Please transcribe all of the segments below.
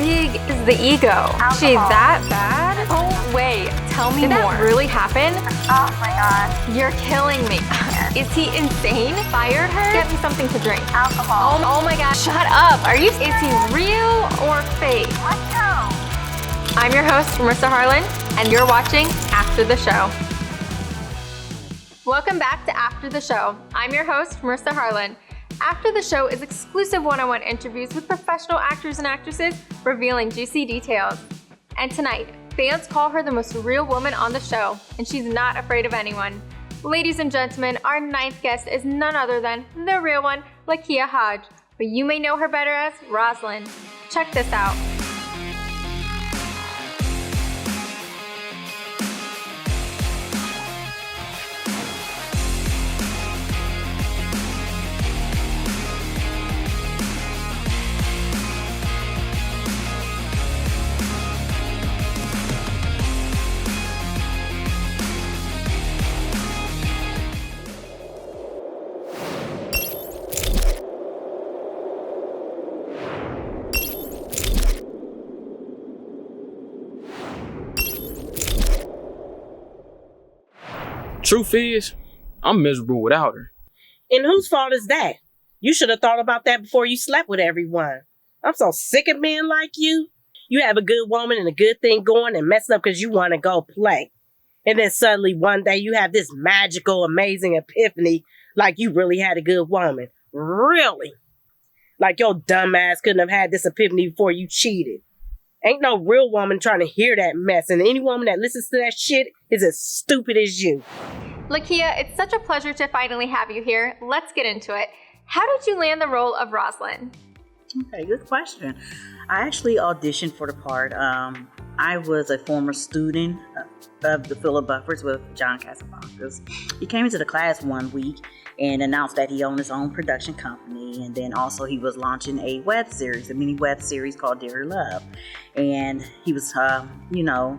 big is the ego? Alcohol. She that bad? Oh, wait. Tell me more. Did that really happen? Oh my God. You're killing me. Is he insane? Fired her? Get me something to drink. Alcohol. Oh my God. Shut up. Is he real or fake? Let's go. I'm your host, Marissa Harlyn, and you're watching After the Show. Welcome back to After the Show. I'm your host, Marissa Harlyn. After the Show is exclusive one-on-one interviews with professional actors and actresses revealing juicy details. And tonight, fans call her the most real woman on the show, and she's not afraid of anyone. Ladies and gentlemen, our ninth guest is none other than the real one, LaKeya Hodge, but you may know her better as Roslyn. Check this out. Truth is, I'm miserable without her. And whose fault is that? You should have thought about that before you slept with everyone. I'm so sick of men like you. You have a good woman and a good thing going and mess up because you want to go play. And then suddenly one day you have this magical, amazing epiphany like you really had a good woman. Really? Like your dumb ass couldn't have had this epiphany before you cheated. Ain't no real woman trying to hear that mess, and any woman that listens to that shit is as stupid as you. LaKeya, it's such a pleasure to finally have you here. Let's get into it. How did you land the role of Roslyn? Okay, good question. I actually auditioned for the part. I was a former student of the Phillip Bufford with John Casablancas. He came into the class one week and announced that he owned his own production company, and then also he was launching a web series, a mini web series called Dear Love, and he was doing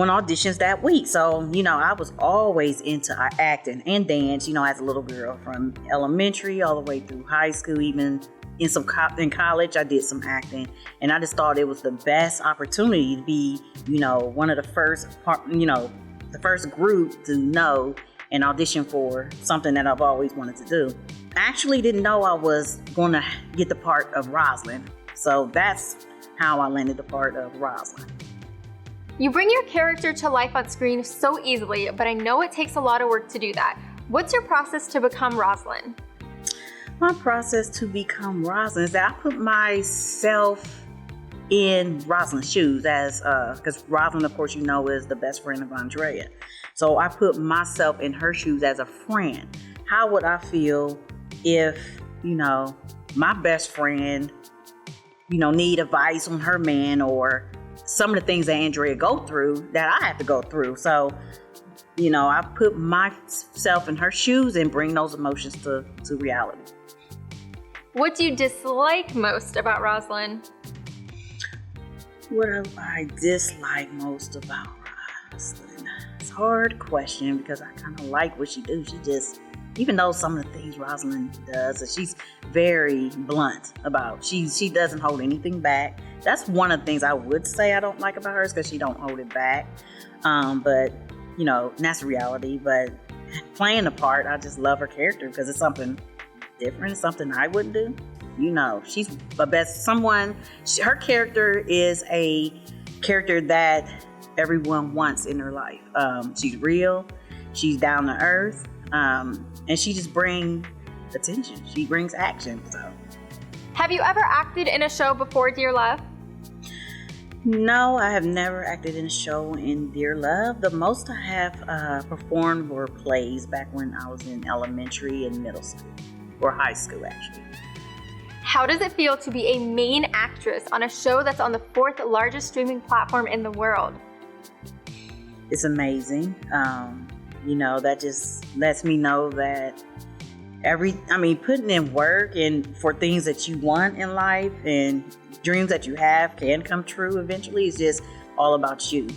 auditions that week. So I was always into acting and dance, as a little girl, from elementary all the way through high school. Even in college I did some acting, and I just thought it was the best opportunity to be one of the first the first group to know and audition for something that I've always wanted to do. I actually didn't know I was going to get the part of Roslyn. So that's how I landed the part of Roslyn. You bring your character to life on screen so easily, but I know it takes a lot of work to do that. What's your process to become Roslyn? My process to become Roslyn is that I put myself in Roslyn's shoes, as because Roslyn, of course, is the best friend of Andrea. So I put myself in her shoes as a friend. How would I feel if, my best friend, need advice on her man, or some of the things that Andrea go through that I have to go through. So, I put myself in her shoes and bring those emotions to reality. What do you dislike most about Roslyn? What do I dislike most about Roslyn? It's a hard question because I kind of like what she do. She just, even though some of the things Roslyn does, she's very blunt about. She doesn't hold anything back. That's one of the things I would say I don't like about her, is because she don't hold it back. But that's reality. But playing the part, I just love her character because it's something different, something I wouldn't do. She's the best someone. Her character is a character that everyone wants in her life. She's real. She's down to earth. And she just brings attention. She brings action. So, have you ever acted in a show before Dear Love? No, I have never acted in a show in Dear Love. The most I have performed were plays back when I was in elementary and middle school, or high school actually. How does it feel to be a main actress on a show that's on the 4th largest streaming platform in the world? It's amazing. That just lets me know that putting in work and for things that you want in life and dreams that you have can come true eventually. It's just all about you.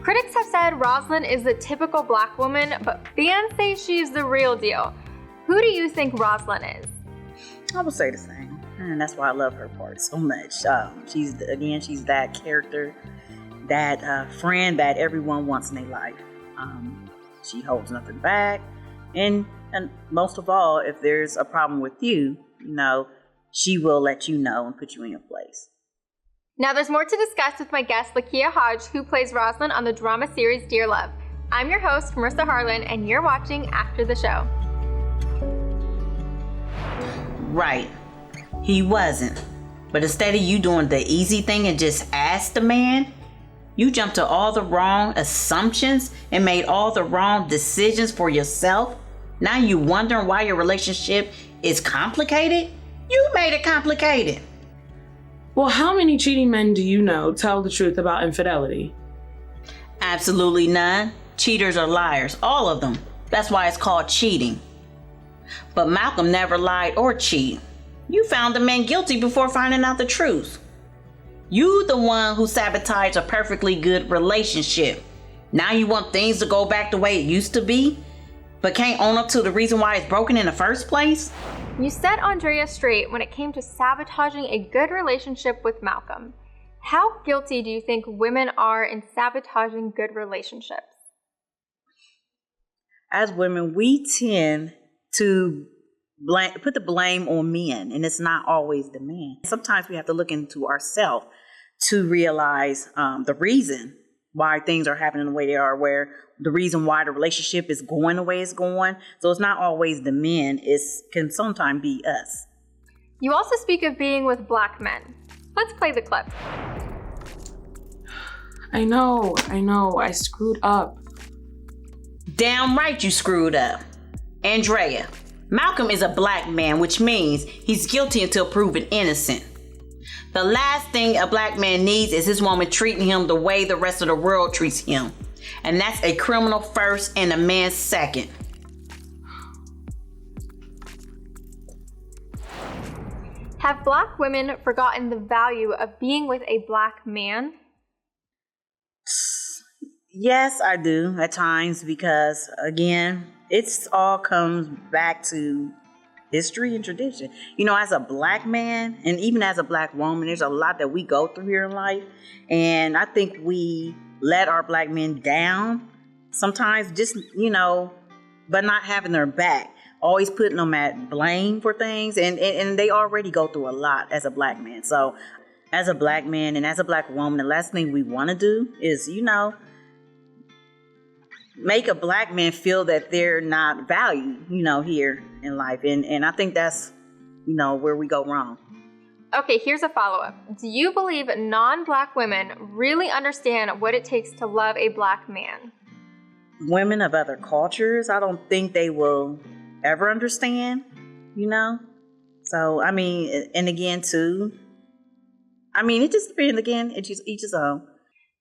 Critics have said Roslyn is the typical black woman, but fans say she's the real deal. Who do you think Roslyn is? I would say the same. And that's why I love her part so much. She's that character, that friend that everyone wants in their life. She holds nothing back. And most of all, if there's a problem with you, she will let you know and put you in your place. Now there's more to discuss with my guest, LaKeya Hodge, who plays Roslyn on the drama series Dear Love. I'm your host, Marissa Harlyn, and you're watching After the Show. Right. He wasn't. But instead of you doing the easy thing and just ask the man, you jumped to all the wrong assumptions and made all the wrong decisions for yourself. Now you wondering why your relationship is complicated? You made it complicated. Well, how many cheating men do you know tell the truth about infidelity? Absolutely none. Cheaters are liars, all of them. That's why it's called cheating. But Malcolm never lied or cheated. You found the man guilty before finding out the truth. You the one who sabotaged a perfectly good relationship. Now you want things to go back the way it used to be, but can't own up to the reason why it's broken in the first place? You set Andrea straight when it came to sabotaging a good relationship with Malcolm. How guilty do you think women are in sabotaging good relationships? As women, we tend to put the blame on men, and it's not always the man. Sometimes we have to look into ourselves to realize the reason why things are happening the way they are, where the reason why the relationship is going the way it's going. So it's not always the men, it can sometimes be us. You also speak of being with black men. Let's play the clip. I know, I screwed up. Damn right you screwed up. Andrea, Malcolm is a black man, which means he's guilty until proven innocent. The last thing a black man needs is his woman treating him the way the rest of the world treats him. And that's a criminal first and a man second. Have black women forgotten the value of being with a black man? Yes, I do at times, because again, it's all comes back to history and tradition. As a black man and even as a black woman, there's a lot that we go through here in life. And I think we let our black men down sometimes, just, but not having their back, always putting them at blame for things. And they already go through a lot as a black man. So as a black man and as a black woman, the last thing we want to do is, make a black man feel that they're not valued, here in life. And I think that's, where we go wrong. Okay, here's a follow-up. Do you believe non-black women really understand what it takes to love a black man? Women of other cultures, I don't think they will ever understand, So, and again, too, it just depends, again, it's just each his own.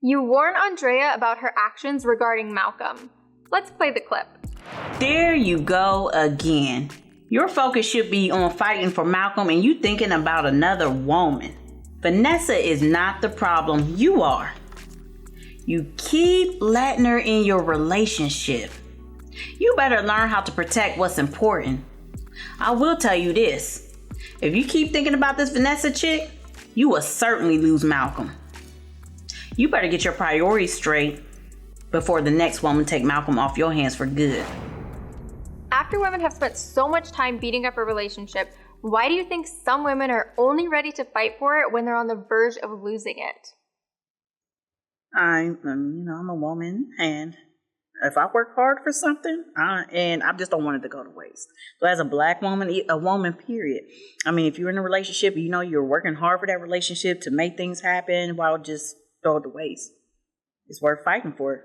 You warn Andrea about her actions regarding Malcolm. Let's play the clip. There you go again. Your focus should be on fighting for Malcolm and you thinking about another woman. Vanessa is not the problem, you are. You keep letting her in your relationship. You better learn how to protect what's important. I will tell you this. If you keep thinking about this Vanessa chick, you will certainly lose Malcolm. You better get your priorities straight before the next woman take Malcolm off your hands for good. After women have spent so much time beating up a relationship, why do you think some women are only ready to fight for it when they're on the verge of losing it? I'm a woman, and if I work hard for something, and I just don't want it to go to waste. So as a black woman, a woman, period. If you're in a relationship, you're working hard for that relationship to make things happen, why just throw it to waste? It's worth fighting for it,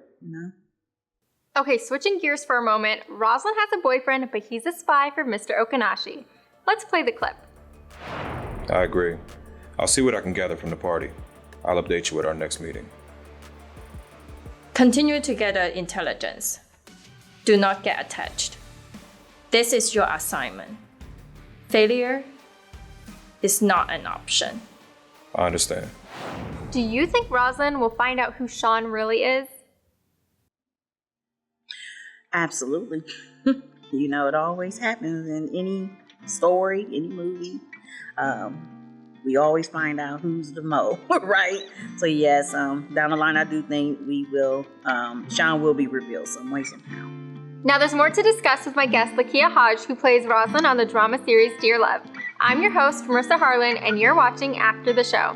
Okay, switching gears for a moment, Roslyn has a boyfriend, but he's a spy for Mr. Okanashi. Let's play the clip. I agree. I'll see what I can gather from the party. I'll update you at our next meeting. Continue to gather intelligence. Do not get attached. This is your assignment. Failure is not an option. I understand. Do you think Roslyn will find out who Sean really is? Absolutely. It always happens in any story, any movie. We always find out who's the mo, right? So yes, down the line, I do think we will, Sean will be revealed some way somehow. Now there's more to discuss with my guest, LaKeya Hodge, who plays Roslyn on the drama series Dear Love. I'm your host, Marissa Harlyn, and you're watching After the Show.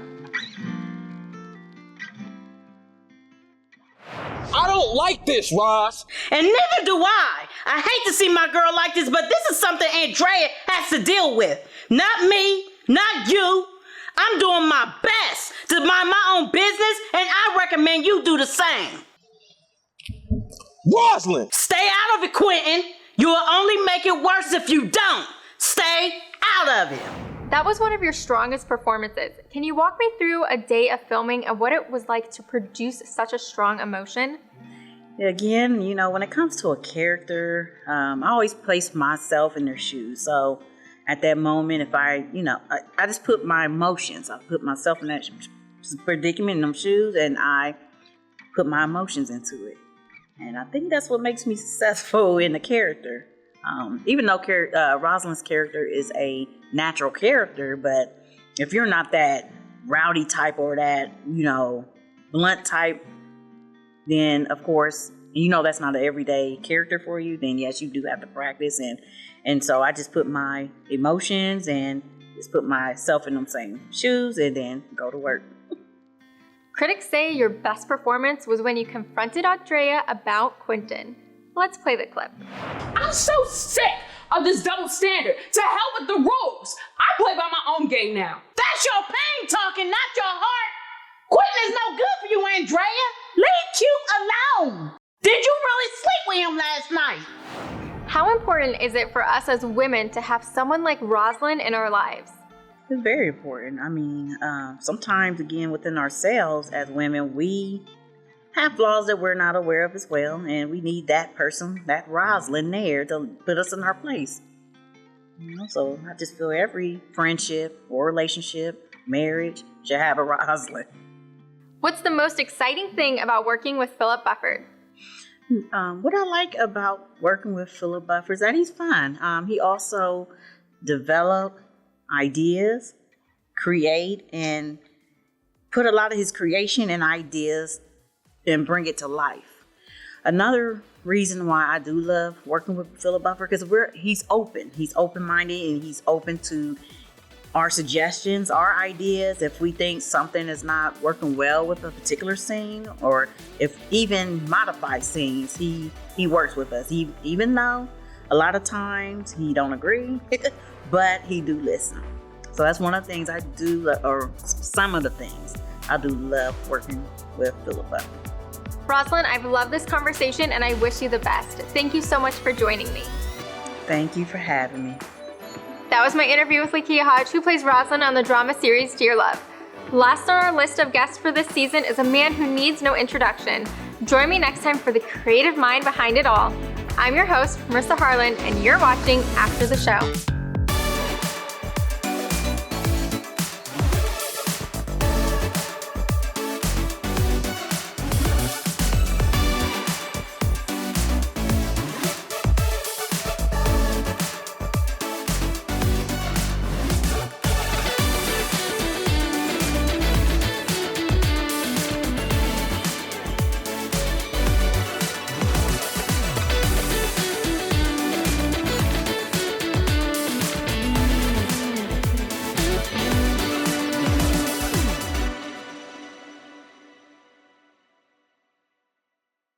I don't like this, Roz. And neither do I. I hate to see my girl like this, but this is something Andrea has to deal with. Not me, not you. I'm doing my best to mind my own business, and I recommend you do the same. Roslyn! Stay out of it, Quentin. You will only make it worse if you don't. Stay out of it. That was one of your strongest performances. Can you walk me through a day of filming and what it was like to produce such a strong emotion? Again, when it comes to a character, I always place myself in their shoes. So at that moment, if I just put my emotions, I put myself in that predicament in them shoes, and I put my emotions into it. And I think that's what makes me successful in the character. Even though Rosalind's character is a natural character, but if you're not that rowdy type or that, blunt type, then of course, that's not an everyday character for you, then yes, you do have to practice. And so I just put my emotions and just put myself in them same shoes and then go to work. Critics say your best performance was when you confronted Andrea about Quentin. Let's play the clip. I'm so sick of this double standard. To hell with the rules. I play by my own game now. That's your pain talking, not your heart. Quentin is no good for you, Andrea. Leave Q alone. Did you really sleep with him last night? How important is it for us as women to have someone like Roslyn in our lives? It's very important. I mean, sometimes, again, within ourselves as women, we have flaws that we're not aware of as well, and we need that person, that Roslyn there, to put us in our place. So I just feel every friendship or relationship, marriage, should have a Roslyn. What's the most exciting thing about working with Phillip Bufford? What I like about working with Phillip Bufford is that he's fun. He also developed ideas, create, and put a lot of his creation and ideas and bring it to life. Another reason why I do love working with Phillip Bufford, because he's open. He's open-minded, and he's open to our suggestions, our ideas. If we think something is not working well with a particular scene, or if even modified scenes, he works with us. Even though a lot of times he don't agree, but he do listen. So that's one of the things I do, or some of the things I do love working with Phillip Bufford. Roslyn, I've loved this conversation and I wish you the best. Thank you so much for joining me. Thank you for having me. That was my interview with LaKeya Hodge, who plays Roslyn on the drama series Dear Love. Last on our list of guests for this season is a man who needs no introduction. Join me next time for the creative mind behind it all. I'm your host, Marissa Harlyn, and you're watching After the Show.